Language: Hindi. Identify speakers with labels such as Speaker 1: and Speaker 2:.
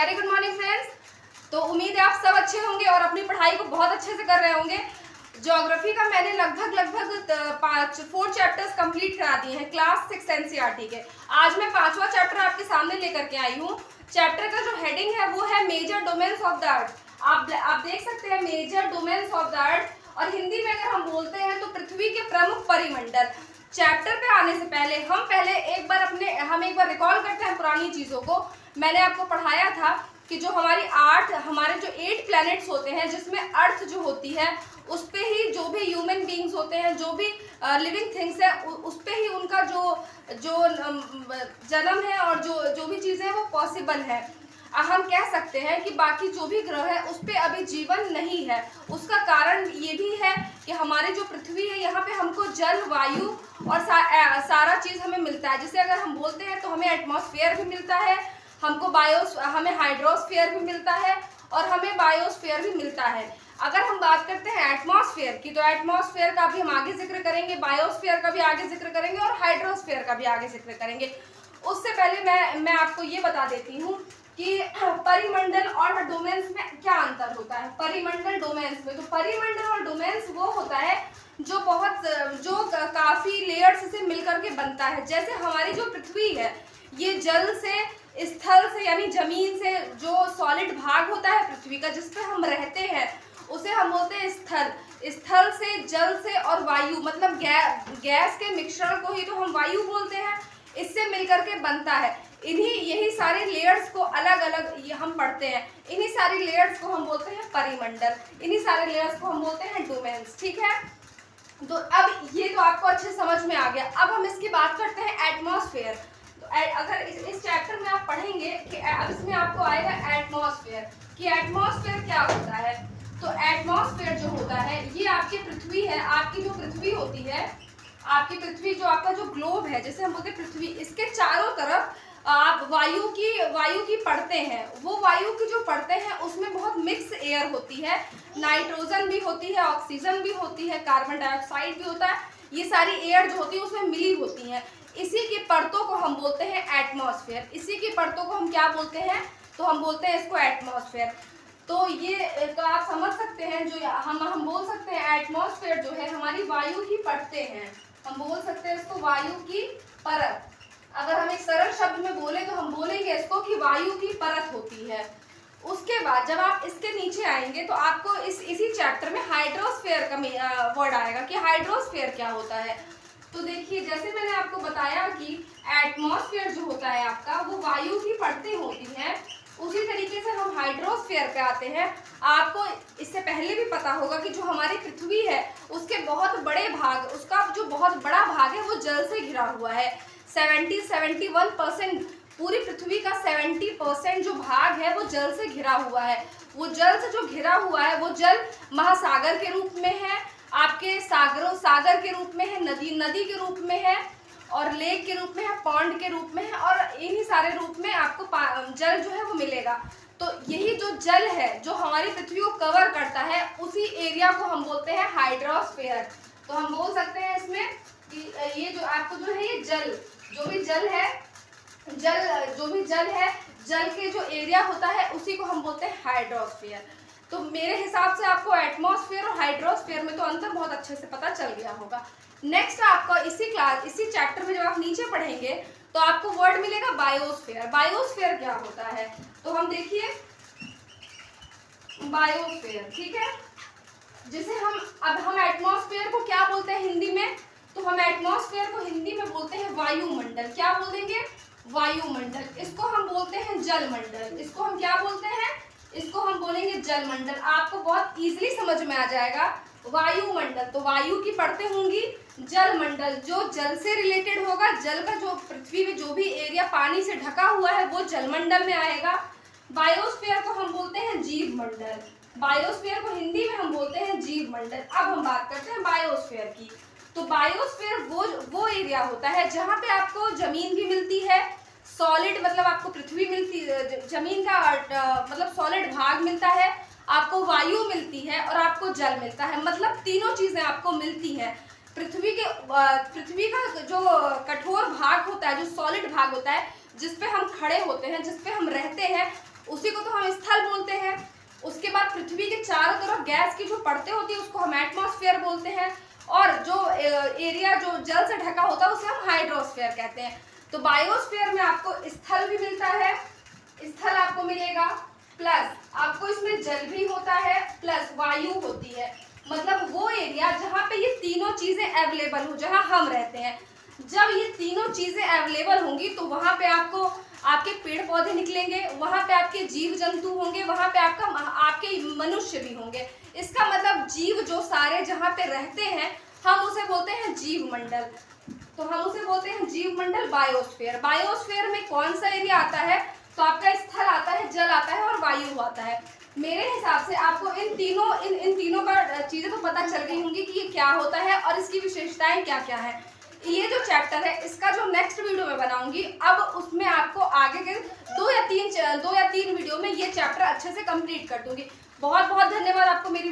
Speaker 1: Very good morning friends. तो उम्मीद है आप सब अच्छे होंगे और अपनी पढ़ाई को बहुत अच्छे से कर रहे होंगे। ज्योग्राफी का मैंने लगभग 4 चैप्टर्स कंप्लीट करा दिए हैं क्लास 6 एनसीईआरटी के। आज मैं 5वां चैप्टर आपके सामने लेकर के आई हूँ। चैप्टर का जो हेडिंग है वो है major domains of the earth. आप देख सकते हैं major domains of the earth, और हिंदी में अगर हम बोलते हैं तो पृथ्वी के प्रमुख परिमंडल। चैप्टर पे आने से पहले हम एक बार रिकॉल करते हैं पुरानी चीज़ों को। मैंने आपको पढ़ाया था कि जो हमारे जो 8 प्लैनेट्स होते हैं, जिसमें अर्थ जो होती है उस पे ही जो भी ह्यूमन बींग्स होते हैं, जो भी लिविंग थिंग्स है, उस पे ही उनका जो जन्म है और जो भी चीज़ें हैं वो पॉसिबल है। हम कह सकते हैं कि बाकी जो भी ग्रह है उस पे अभी जीवन नहीं है। उसका कारण ये भी है कि हमारी जो पृथ्वी है यहाँ पे हमको जल, वायु और सारा चीज़ हमें मिलता है। जिसे अगर हम बोलते हैं तो हमें एटमॉस्फेयर भी मिलता है, हमें हाइड्रोस्फीयर भी मिलता है और हमें बायोस्फीयर भी मिलता है। अगर हम बात करते हैं एटमॉस्फेयर की, तो एटमॉस्फेयर का भी हम आगे जिक्र करेंगे, बायोस्फीयर का भी आगे जिक्र करेंगे और हाइड्रोस्फीयर का भी आगे जिक्र करेंगे। उससे पहले मैं आपको ये बता देती हूँ कि परिमंडल और डोमेन्स में क्या अंतर होता है। परिमंडल डोमेन्स में, तो परिमंडल और डोमेन्स वो होता है जो काफी लेयर्स से मिलकर के बनता है। जैसे हमारी जो पृथ्वी है ये जल से, स्थल से यानी जमीन से, जो सॉलिड भाग होता है पृथ्वी का जिस पे हम रहते हैं उसे हम बोलते हैं स्थल। स्थल से, जल से और वायु मतलब गैस के मिश्रण को ही तो हम वायु बोलते हैं। इससे मिलकर के बनता है। यही सारे लेयर्स को अलग अलग हम पढ़ते हैं। इन्हीं सारी लेयर्स को हम बोलते हैं परिमंडल, इन्हीं सारे लेयर्स को हम बोलते हैं डोमेन्स। ठीक है, तो अब ये तो आपको अच्छे समझ में आ गया। अब हम इसकी बात करते हैं एटमॉस्फेयर। तो अगर इस चैप्टर में आप पढ़ेंगे कि अब इसमें आपको आएगा एटमॉस्फेयर, कि एटमॉस्फेयर क्या होता है। तो एटमॉस्फेयर जो होता है ये आपकी पृथ्वी है। आपकी जो पृथ्वी होती है, आपकी पृथ्वी जो आपका जो ग्लोब है, जैसे हम बोलते हैं पृथ्वी, इसके चारों तरफ आप वायु की परतें हैं। वो वायु की जो परतें हैं उसमें बहुत मिक्स एयर होती है। नाइट्रोजन भी होती है, ऑक्सीजन भी होती है, कार्बन डाइऑक्साइड भी होता है। ये सारी एयर जो होती है उसमें मिली होती हैं। इसी की परतों को हम बोलते हैं एटमॉस्फेयर। इसी की परतों को हम क्या बोलते हैं, तो हम बोलते हैं इसको एटमॉस्फेयर। तो ये तो आप समझ सकते हैं, जो हम बोल सकते हैं एटमॉस्फेयर जो है हमारी वायु की परतें हैं। हम बोल सकते हैं इसको वायु की परत। अगर हम एक सरल शब्द में बोले तो हम बोलेंगे इसको कि वायु की परत होती है। उसके बाद जब आप इसके नीचे आएंगे तो आपको इसी चैप्टर में हाइड्रोस्फीयर का वर्ड आएगा कि हाइड्रोस्फीयर क्या होता है। तो देखिए, जैसे मैंने आपको बताया कि एटमॉस्फेयर जो होता है आपका वो वायु की परतें होती हैं, उसी तरीके से हम हाइड्रोस्फीयर पे आते हैं। आपको इससे पहले भी पता होगा कि जो हमारी पृथ्वी है उसके बहुत बड़े भाग, उसका जो बहुत बड़ा भाग है वो जल से घिरा हुआ है। 71% पूरी पृथ्वी का 70% जो भाग है वो जल से घिरा हुआ है। वो जल से जो घिरा हुआ है वो जल महासागर के रूप में है, आपके सागर के रूप में है, नदी के रूप में है, और लेक के रूप में है, पॉन्ड के रूप में है, और इन्हीं सारे रूप में आपको जल जो है वो मिलेगा। तो यही जो जल है जो हमारी पृथ्वी को कवर करता है, उसी एरिया को हम बोलते हैं हाइड्रोस्फीयर। तो हम बोल सकते हैं इसमें कि ये जो आपको जो है ये जो भी जल है, जल के जो एरिया होता है उसी को हम बोलते हैं हाइड्रोस्फीयर। तो मेरे हिसाब से आपको एटमॉस्फेयर और हाइड्रोस्फीयर में तो अंतर बहुत अच्छे से पता चल गया होगा। नेक्स्ट आपको इसी चैप्टर में जब आप नीचे पढ़ेंगे तो आपको वर्ड मिलेगा बायोस्फीयर। बायोस्फीयर क्या होता है, तो हम देखिए बायोस्फीयर, ठीक है, जिसे हम एटमॉस्फेयर को क्या बोलते हैं हिंदी में, तो हम एटमॉस्फेयर को हिंदी में बोलते हैं वायुमंडल। क्या बोलेंगे, वायुमंडल। इसको हम बोलते हैं जलमंडल। इसको हम क्या बोलते हैं, इसको हम बोलेंगे जलमंडल। आपको बहुत इजीली समझ में आ जाएगा। वायुमंडल तो वायु की परतें होंगी, जलमंडल जो जल से रिलेटेड होगा, जल का जो पृथ्वी में जो भी एरिया पानी से ढका हुआ है वो जलमंडल में आएगा। बायोस्फीयर को हम बोलते हैं जीव मंडल। बायोस्फीयर को हिंदी में हम बोलते हैं जीव मंडल। अब हम बात करते हैं बायोस्फीयर की। तो बायोस्फीयर वो एरिया होता है जहाँ पे आपको जमीन भी मिलती है, सॉलिड मतलब आपको पृथ्वी मिलती, जमीन का मतलब सॉलिड भाग मिलता है, आपको वायु मिलती है और आपको जल मिलता है। मतलब तीनों चीजें आपको मिलती हैं। पृथ्वी का जो कठोर भाग होता है, जो सॉलिड भाग होता है, जिस पे हम खड़े होते हैं, जिस पे हम रहते हैं, उसी को पृथ्वी के चारों तरफ गैस की जो परतें होती है उसको हम एटमॉस्फेयर बोलते हैं, और जो एरिया जो जल से ढका होता है उसे हम हाइड्रोस्फेयर कहते हैं। तो बायोस्फीयर में आपको स्थल भी मिलता है, स्थल आपको मिलेगा, प्लस आपको इसमें जल भी होता है, प्लस वायु होती है। मतलब वो एरिया जहाँ पे ये तीनों चीजें अवेलेबल हो, जहाँ हम रहते हैं। जब ये तीनों चीजें अवेलेबल होंगी तो वहां पे आपको आपके पेड़ पौधे निकलेंगे, वहां पे आपके जीव जंतु होंगे, वहां पे आपके मनुष्य भी होंगे। इसका मतलब जीव जो सारे जहाँ पे रहते हैं हम उसे बोलते हैं जीव मंडल। तो हम उसे बोलते हैं जीव मंडल, बायोस्फीयर। बायोस्फीयर में कौन सा एरिया आता है? तो आपका स्थल आता है, जल आता है और वायु आता है। मेरे हिसाब से आपको इन तीनों का चीजें तो पता चल गई होंगी कि ये क्या होता है और इसकी विशेषताएं क्या क्या है। ये जो चैप्टर है इसका जो नेक्स्ट वीडियो में बनाऊंगी, अब उसमें आपको आगे के 2 या 3 वीडियो में ये चैप्टर अच्छे से कंप्लीट कर दूंगी। बहुत बहुत धन्यवाद आपको मेरी